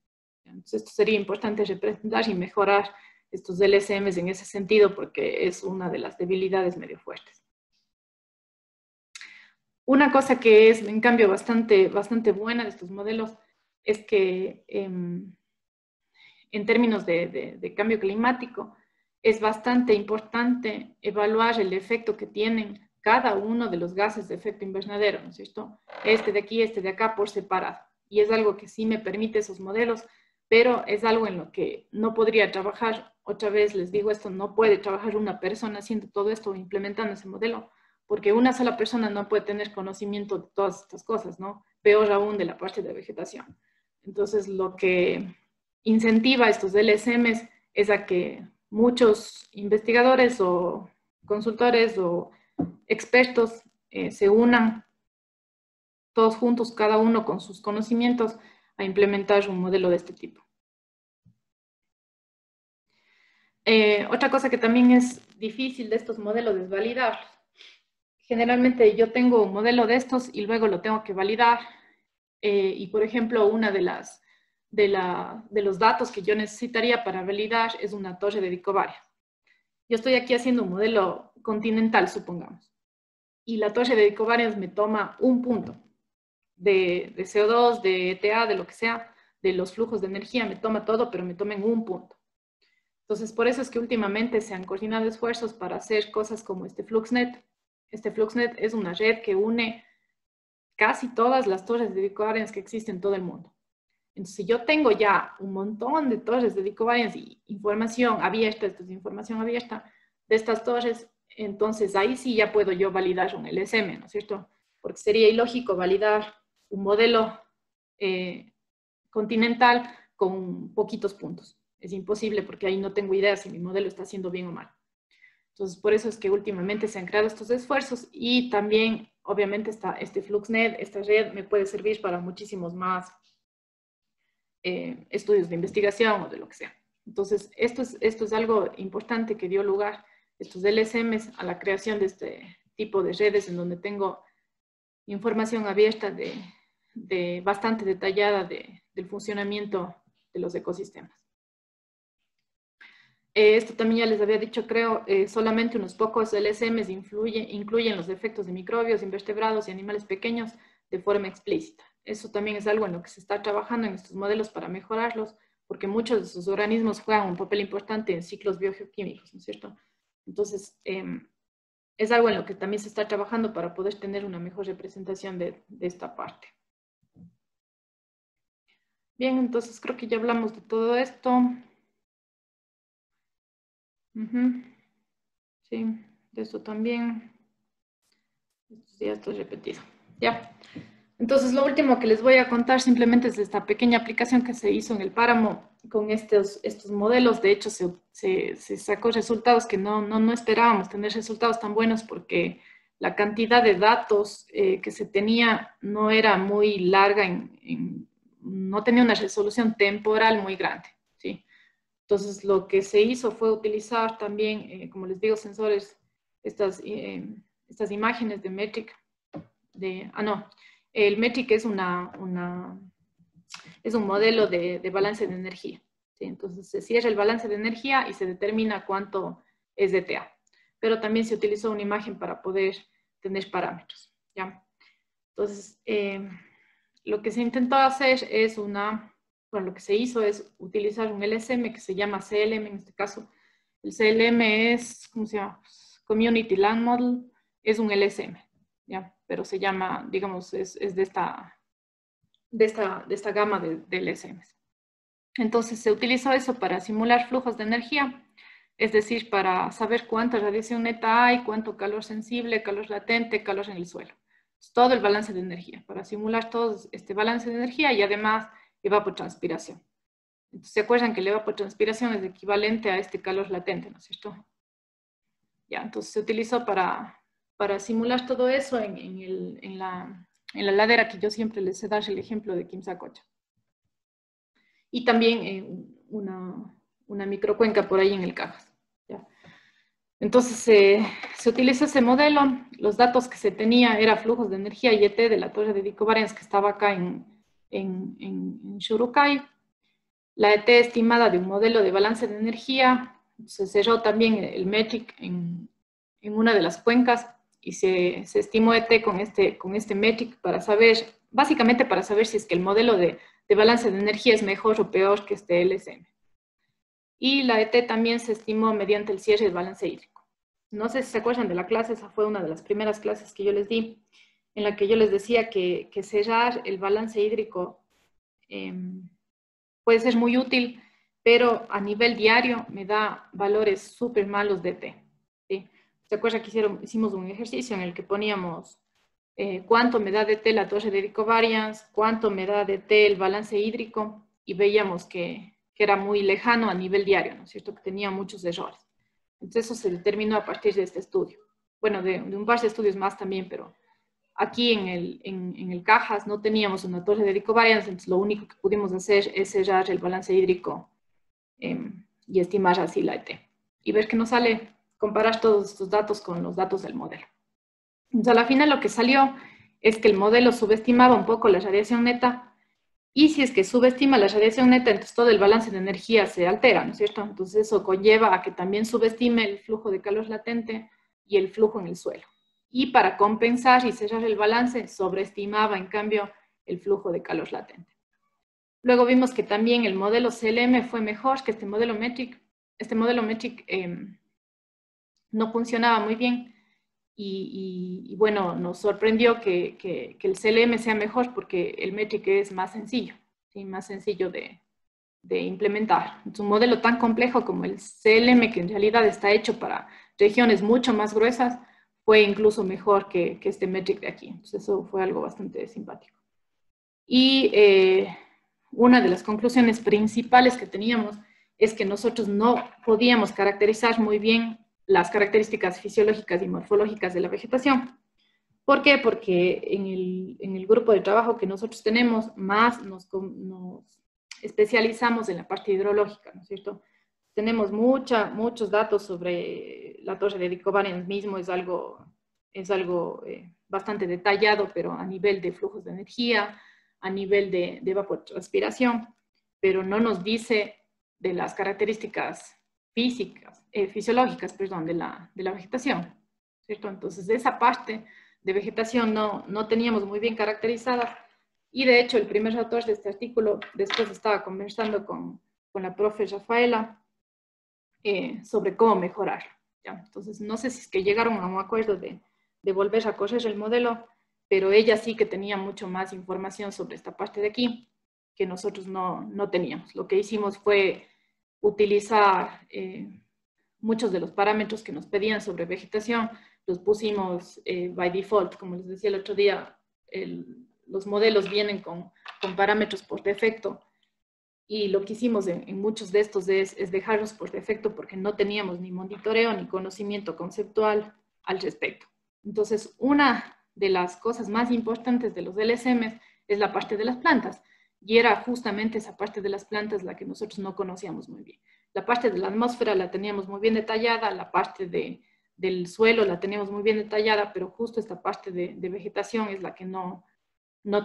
Entonces, esto sería importante representar y mejorar estos LSMs en ese sentido, porque es una de las debilidades medio fuertes. Una cosa que es, en cambio, bastante, bastante buena de estos modelos es que en términos de cambio climático es bastante importante evaluar el efecto que tienen cada uno de los gases de efecto invernadero, ¿no es cierto? Este de aquí, este de acá, por separado. Y es algo que sí me permite esos modelos, pero es algo en lo que no podría trabajar. Otra vez les digo esto, no puede trabajar una persona haciendo todo esto, implementando ese modelo, porque una sola persona no puede tener conocimiento de todas estas cosas, ¿no? Peor aún de la parte de vegetación. Entonces, lo que incentiva estos LSMs es a que muchos investigadores o consultores o expertos se unan todos juntos, cada uno con sus conocimientos, a implementar un modelo de este tipo. Otra cosa que también es difícil de estos modelos es validar. Generalmente yo tengo un modelo de estos y luego lo tengo que validar. Y por ejemplo, una de los datos que yo necesitaría para validar es una torre de Vicovariance. Yo estoy aquí haciendo un modelo continental, supongamos, y la torre de Vicovariance me toma un punto de CO2, de ETA, de lo que sea, de los flujos de energía, me toma todo, pero me toma en un punto. Entonces, por eso es que últimamente se han coordinado esfuerzos para hacer cosas como este FluxNet. Este FluxNet es una red que une casi todas las torres de Vicovariance que existen en todo el mundo. Entonces, si yo tengo ya un montón de torres de Vicovariance y información abierta, esto es información abierta, de estas torres, entonces ahí sí ya puedo yo validar un LSM, ¿no es cierto? Porque sería ilógico validar un modelo continental con poquitos puntos. Es imposible porque ahí no tengo idea si mi modelo está haciendo bien o mal. Entonces, por eso es que últimamente se han creado estos esfuerzos y también, obviamente, este FluxNet, esta red, me puede servir para muchísimos más estudios de investigación o de lo que sea. Entonces, esto es algo importante que dio lugar, estos LSMs, a la creación de este tipo de redes en donde tengo información abierta bastante detallada del funcionamiento de los ecosistemas. Esto también ya les había dicho, creo, solamente unos pocos LSMs incluyen los efectos de microbios, invertebrados y animales pequeños de forma explícita. Eso también es algo en lo que se está trabajando en estos modelos para mejorarlos, porque muchos de esos organismos juegan un papel importante en ciclos biogeoquímicos, ¿no es cierto? Entonces, es algo en lo que también se está trabajando para poder tener una mejor representación de esta parte. Bien, entonces creo que ya hablamos de todo esto. Sí, de esto también. Ya estoy repetido. Ya. Entonces, lo último que les voy a contar simplemente es esta pequeña aplicación que se hizo en el páramo con estos modelos. De hecho, se sacó resultados que no esperábamos tener resultados tan buenos porque la cantidad de datos que se tenía no era muy larga, no tenía una resolución temporal muy grande, ¿sí? Entonces, lo que se hizo fue utilizar también, como les digo, sensores, estas imágenes de METRIC. El METRIC es es un modelo de balance de energía, ¿sí? Entonces, se cierra el balance de energía y se determina cuánto es DTA. Pero también se utilizó una imagen para poder tener parámetros, ¿ya? Entonces, lo que se intentó hacer es lo que se hizo es utilizar un LSM que se llama CLM en este caso. El CLM es, ¿cómo se llama? Community Land Model, es un LSM, ¿ya? Pero se llama, digamos, es de esta gama de LSMs. Entonces se utilizó eso para simular flujos de energía, es decir, para saber cuánta radiación neta hay, cuánto calor sensible, calor latente, calor en el suelo. Todo el balance de energía, para simular todo este balance de energía y además evapotranspiración. Entonces, ¿se acuerdan que la evapotranspiración es equivalente a este calor latente, ¿no es cierto? Ya, entonces se utilizó para simular todo eso en la ladera que yo siempre les he dado el ejemplo de Quimsacocha. Y también una microcuenca por ahí en el Cajas. ¿Ya? Entonces se utilizó ese modelo, los datos que se tenía eran flujos de energía YT de la torre de Dicovarians que estaba acá en Churucay, la ET estimada de un modelo de balance de energía, se cerró también el METRIC en una de las cuencas y se estimó ET con este METRIC para saber, básicamente para saber si es que el modelo de balance de energía es mejor o peor que este LSM. Y la ET también se estimó mediante el cierre del balance hídrico. No sé si se acuerdan de la clase, esa fue una de las primeras clases que yo les di, en la que yo les decía que cerrar el balance hídrico puede ser muy útil, pero a nivel diario me da valores súper malos de T. ¿Sí? ¿Se acuerdan que hicimos un ejercicio en el que poníamos cuánto me da de T la torre de Dicovarians, cuánto me da de T el balance hídrico, y veíamos que era muy lejano a nivel diario, ¿no es cierto? Que tenía muchos errores. Entonces eso se determinó a partir de este estudio. Bueno, de un par de estudios más también, pero aquí en el Cajas no teníamos una torre de Dicovarians, entonces lo único que pudimos hacer es cerrar el balance hídrico y estimar así la ET. Y ver qué nos sale, comparar todos estos datos con los datos del modelo. Entonces, a la final lo que salió es que el modelo subestimaba un poco la radiación neta, y si es que subestima la radiación neta, entonces todo el balance de energía se altera, ¿no es cierto? Entonces eso conlleva a que también subestime el flujo de calor latente y el flujo en el suelo. Y para compensar y cerrar el balance, sobreestimaba en cambio el flujo de calor latente. Luego vimos que también el modelo CLM fue mejor que este modelo METRIC. Este modelo METRIC no funcionaba muy bien y bueno, nos sorprendió que el CLM sea mejor porque el METRIC es más sencillo, ¿sí? Más sencillo de implementar. Es un modelo tan complejo como el CLM, que en realidad está hecho para regiones mucho más gruesas, fue incluso mejor que este METRIC de aquí. Entonces eso fue algo bastante simpático. Y una de las conclusiones principales que teníamos es que nosotros no podíamos caracterizar muy bien las características fisiológicas y morfológicas de la vegetación. ¿Por qué? Porque en el grupo de trabajo que nosotros tenemos, más nos especializamos en la parte hidrológica, ¿no es cierto? Tenemos muchos datos sobre la torre de Dicovarians mismo, es algo es algo bastante detallado, pero a nivel de flujos de energía, a nivel de evapotranspiración, pero no nos dice de las características físicas, fisiológicas, perdón, de la vegetación, ¿cierto? Entonces, esa parte de vegetación no teníamos muy bien caracterizada, y de hecho el primer autor de este artículo después estaba conversando con la profe Rafaela sobre cómo mejorar. ¿Ya? Entonces, no sé si es que llegaron a un acuerdo de volver a correr el modelo, pero ella sí que tenía mucho más información sobre esta parte de aquí, que nosotros no teníamos. Lo que hicimos fue utilizar muchos de los parámetros que nos pedían sobre vegetación, los pusimos by default, como les decía el otro día, los modelos vienen con parámetros por defecto, y lo que hicimos en muchos de estos es dejarlos por defecto porque no teníamos ni monitoreo ni conocimiento conceptual al respecto. Entonces, una de las cosas más importantes de los LSMs es la parte de las plantas, y era justamente esa parte de las plantas la que nosotros no conocíamos muy bien. La parte de la atmósfera la teníamos muy bien detallada, la parte del suelo la teníamos muy bien detallada, pero justo esta parte de vegetación es la que no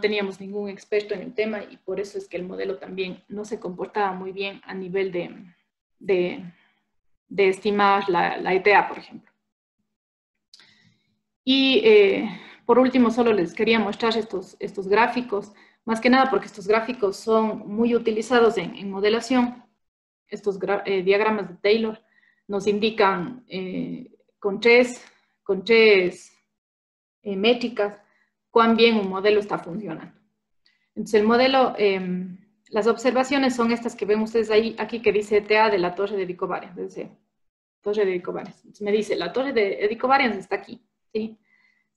teníamos ningún experto en el tema, y por eso es que el modelo también no se comportaba muy bien a nivel de estimar la ETA, por ejemplo. Y por último, solo les quería mostrar estos gráficos, más que nada porque estos gráficos son muy utilizados en modelación. Estos diagramas de Taylor nos indican con tres métricas cuán bien un modelo está funcionando. Entonces, el modelo, las observaciones son estas que ven ustedes ahí, aquí que dice ETA de la torre de Vicovariance, torre de Vicovariance. Entonces, me dice, la torre de Vicovariance está aquí, ¿sí?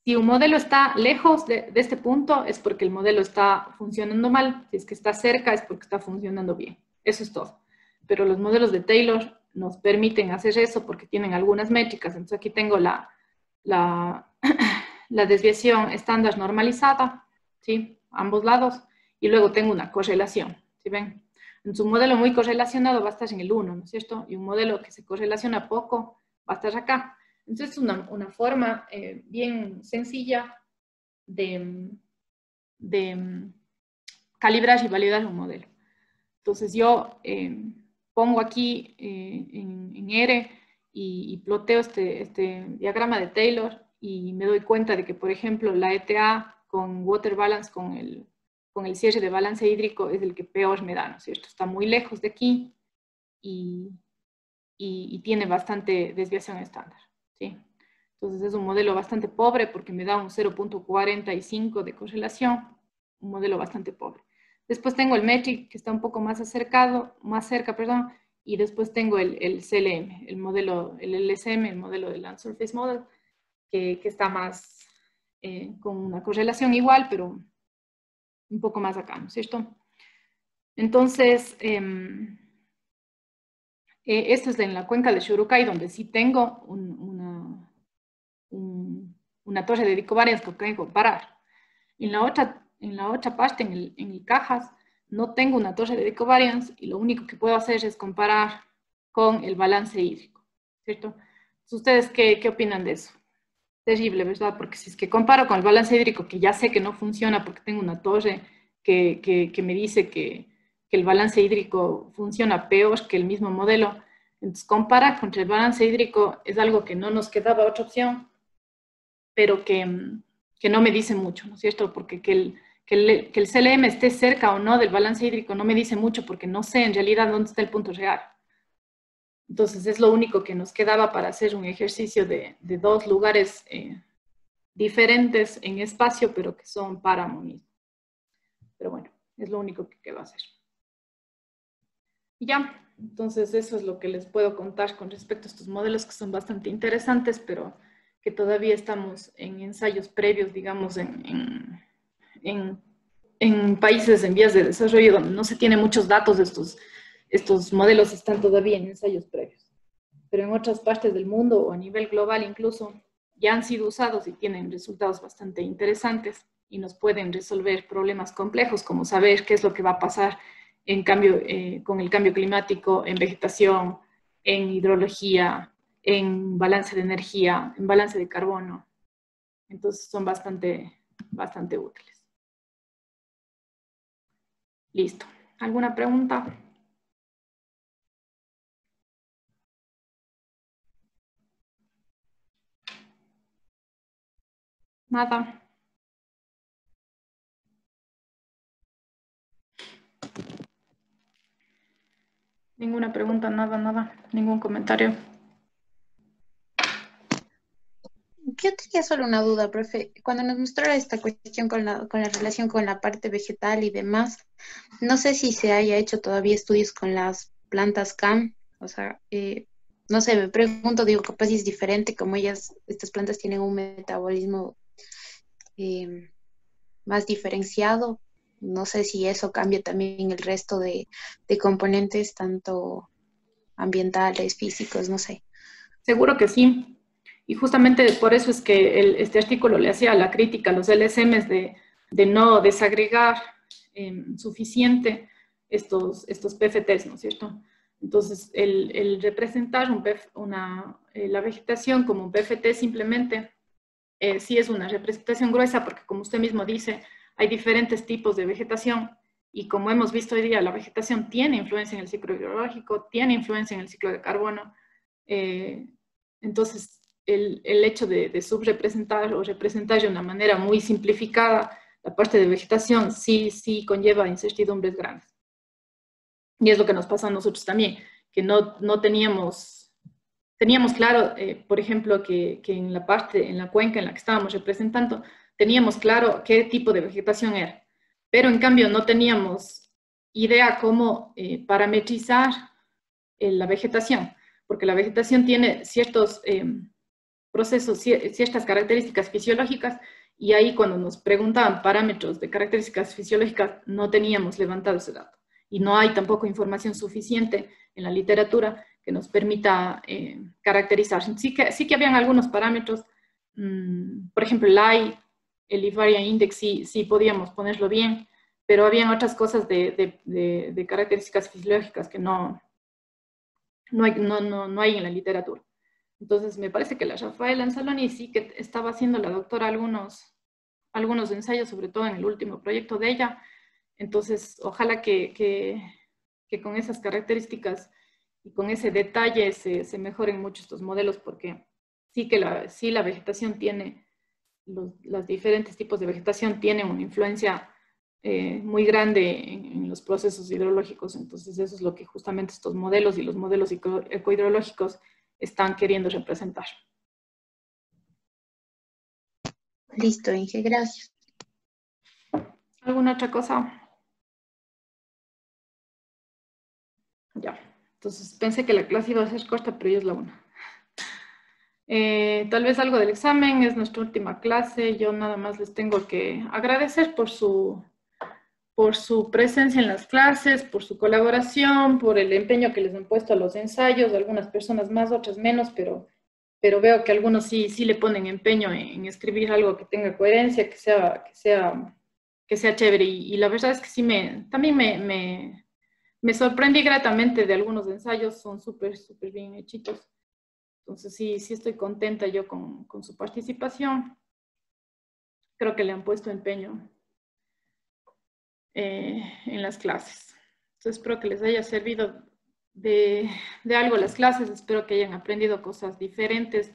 Si un modelo está lejos de este punto, es porque el modelo está funcionando mal. Si es que está cerca, es porque está funcionando bien. Eso es todo. Pero los modelos de Taylor nos permiten hacer eso porque tienen algunas métricas. Entonces, aquí tengo la desviación estándar normalizada, ¿sí? Ambos lados. Y luego tengo una correlación, ¿sí ven? Entonces, un modelo muy correlacionado va a estar en el 1, ¿no es cierto? Y un modelo que se correlaciona poco va a estar acá. Entonces, es una forma bien sencilla de calibrar y validar un modelo. Entonces, yo pongo aquí en R y ploteo este diagrama de Taylor, y me doy cuenta de que, por ejemplo, la ETA con water balance, con el cierre de balance hídrico, es el que peor me da, ¿no es cierto? Está muy lejos de aquí y tiene bastante desviación estándar, ¿sí? Entonces es un modelo bastante pobre porque me da un 0.45 de correlación, un modelo bastante pobre. Después tengo el metric, que está un poco más cerca, perdón, y después tengo el CLM, el modelo, el LSM, el modelo del Land Surface Model, que está más con una correlación igual, pero un poco más acá, ¿no es cierto? Entonces, esto es en la cuenca de Shurukai, donde sí tengo una torre de Vicovariance que pueden comparar. En la otra parte, en el Cajas, no tengo una torre de Vicovariance, y lo único que puedo hacer es comparar con el balance hídrico, ¿cierto? Entonces, ¿ustedes qué opinan de eso? Terrible, ¿verdad? Porque si es que comparo con el balance hídrico, que ya sé que no funciona porque tengo una torre que me dice que el balance hídrico funciona peor que el mismo modelo, entonces comparar contra el balance hídrico es algo que no nos quedaba otra opción, pero que no me dice mucho, ¿no es cierto? Porque que el CLM esté cerca o no del balance hídrico no me dice mucho, porque no sé en realidad dónde está el punto real. Entonces es lo único que nos quedaba para hacer un ejercicio de dos lugares diferentes en espacio, pero que son páramo mismo. Pero bueno, es lo único que quedó hacer. Y ya, entonces eso es lo que les puedo contar con respecto a estos modelos, que son bastante interesantes, pero que todavía estamos en ensayos previos, digamos, en países en vías de desarrollo, donde no se tiene muchos datos de estos modelos, están todavía en ensayos previos. Pero en otras partes del mundo o a nivel global incluso ya han sido usados y tienen resultados bastante interesantes y nos pueden resolver problemas complejos, como saber qué es lo que va a pasar con el cambio climático, en vegetación, en hidrología, en balance de energía, en balance de carbono, Entonces son bastante útiles. Listo. ¿Alguna pregunta? Nada. Ninguna pregunta, nada. Ningún comentario. Yo tenía solo una duda, profe. Cuando nos mostró esta cuestión con la relación con la parte vegetal y demás, no sé si se haya hecho todavía estudios con las plantas CAM. O sea, no sé, me pregunto, digo, capaz si es diferente, como estas plantas tienen un metabolismo más diferenciado. No sé si eso cambia también el resto de componentes, tanto ambientales, físicos, no sé. Seguro que sí. Y justamente por eso es que este artículo le hacía la crítica a los LSMs de no desagregar suficiente estos PFTs, ¿no es cierto? Entonces, el representar la vegetación como un PFT simplemente sí es una representación gruesa porque, como usted mismo dice, hay diferentes tipos de vegetación y como hemos visto hoy día, la vegetación tiene influencia en el ciclo hidrológico, tiene influencia en el ciclo de carbono. Entonces, el hecho de subrepresentar o representar de una manera muy simplificada la parte de vegetación sí conlleva incertidumbres grandes. Y es lo que nos pasa a nosotros también, que no teníamos claro, por ejemplo, que en la cuenca en la que estábamos representando, teníamos claro qué tipo de vegetación era, pero en cambio no teníamos idea cómo parametrizar la vegetación, porque la vegetación tiene ciertos procesos, ciertas características fisiológicas, y ahí cuando nos preguntaban parámetros de características fisiológicas no teníamos levantado ese dato. Y no hay tampoco información suficiente en la literatura que nos permita caracterizar. Sí que habían algunos parámetros, por ejemplo, el Livaria Index, sí podíamos ponerlo bien, pero habían otras cosas de características fisiológicas que no hay en la literatura. Entonces, me parece que la Rafaela Anzaloni sí que estaba haciendo la doctora algunos ensayos, sobre todo en el último proyecto de ella. Entonces, ojalá que con esas características y con ese detalle se mejoren mucho estos modelos, porque sí la vegetación tiene, los diferentes tipos de vegetación tienen una influencia muy grande en los procesos hidrológicos. Entonces, eso es lo que justamente estos modelos y los modelos ecohidrológicos están queriendo representar. Listo, Inge, gracias. ¿Alguna otra cosa? Ya. Entonces, pensé que la clase iba a ser corta, pero ya es la una. Tal vez algo del examen, es nuestra última clase. Yo nada más les tengo que agradecer por su presencia en las clases, por su colaboración, por el empeño que les han puesto a los ensayos, algunas personas más, otras menos, pero veo que algunos sí le ponen empeño en escribir algo que tenga coherencia, que sea chévere. Y la verdad es que sí también me sorprendí gratamente de algunos ensayos, son súper bien hechitos. Entonces sí estoy contenta yo con su participación. Creo que le han puesto empeño en las clases. Entonces espero que les haya servido de algo las clases, espero que hayan aprendido cosas diferentes.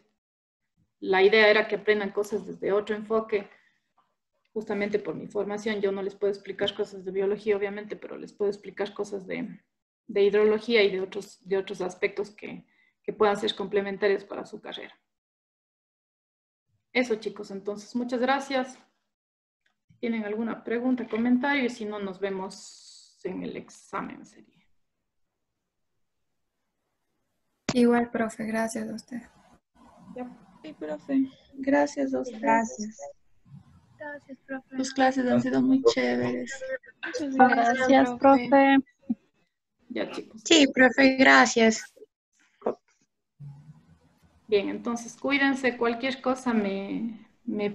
La idea era que aprendan cosas desde otro enfoque. Justamente por mi formación, yo no les puedo explicar cosas de biología, obviamente, pero les puedo explicar cosas de hidrología y de otros aspectos que puedan ser complementarios para su carrera. Eso, chicos, entonces, muchas gracias. Si tienen alguna pregunta, comentario, y si no, nos vemos en el examen, sería. Igual, profe, gracias a usted. Ya. Sí, profe. Gracias a usted. Gracias. Gracias, profe. Sus clases han sido muy chéveres. Muchas Gracias, profe. Ya, chicos. Sí, profe, gracias. Bien, entonces cuídense, cualquier cosa me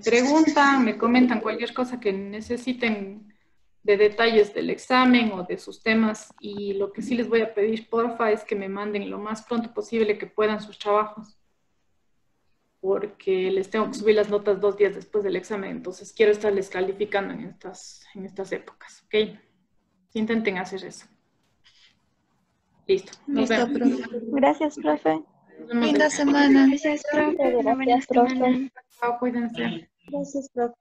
preguntan, me comentan cualquier cosa que necesiten de detalles del examen o de sus temas, y lo que sí les voy a pedir, porfa, es que me manden lo más pronto posible que puedan sus trabajos. porque les tengo que subir las notas 2 días después del examen, entonces quiero estarles calificando en estas épocas, ¿ok? Intenten hacer eso. Listo. Nos Listo, vemos. profe. Gracias, profe. Nos vemos Linda después. semana. Gracias, profe. Una buena Gracias, profe. semana. Chao, cuídense. Gracias, profe.